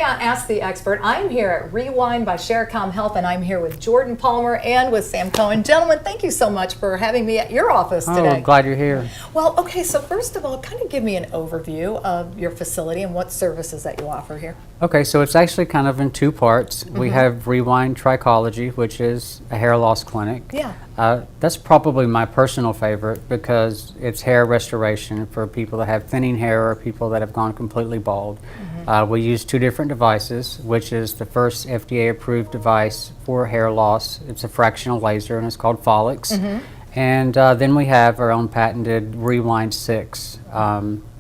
on Ask the Expert. I'm here at Rewind by Sharecom Health, and I'm here with Jordan Palmer and with Sam Cohen. Gentlemen, thank you so much for having me at your office today. Oh, glad you're here. Well, okay, so first of all, kind of give me an overview of your facility and what services that you offer here. Okay, so it's actually kind of in two parts. We have Rewind Trichology, which is a hair loss clinic. Yeah. That's probably my personal favorite because it's hair restoration for people that have thinning hair or people that have gone completely bald. We use two different devices, which is the first FDA-approved device for hair loss. It's a fractional laser, and it's called Folix. And then we have our own patented Rewind 6,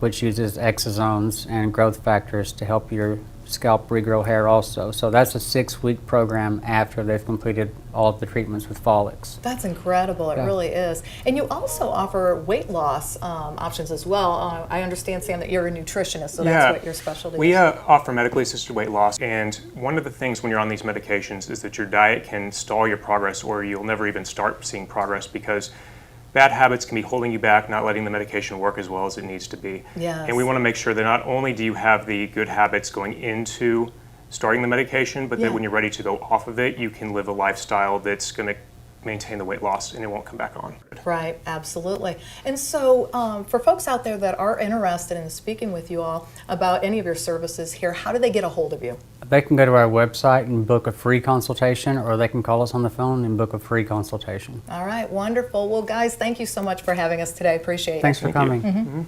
which uses exosomes and growth factors to help your scalp regrow hair also. So that's a 6-week program after they've completed all of the treatments with Folix. That's incredible. It really is. And you also offer weight loss options as well. I understand, Sam, that you're a nutritionist, so that's what your specialty is. We offer medically assisted weight loss, and one of the things when you're on these medications is that your diet can stall your progress, or you'll never even start seeing progress because bad habits can be holding you back, not letting the medication work as well as it needs to be. Yes. And we want to make sure that not only do you have the good habits going into starting the medication, but that when you're ready to go off of it, you can live a lifestyle that's going to maintain the weight loss and it won't come back on. Right, absolutely. And so for folks out there that are interested in speaking with you all about any of your services here, how do they get a hold of you? They can go to our website and book a free consultation, or they can call us on the phone and book a free consultation. All right, wonderful. Well, guys, thank you so much for having us today. Appreciate it. Thanks for coming.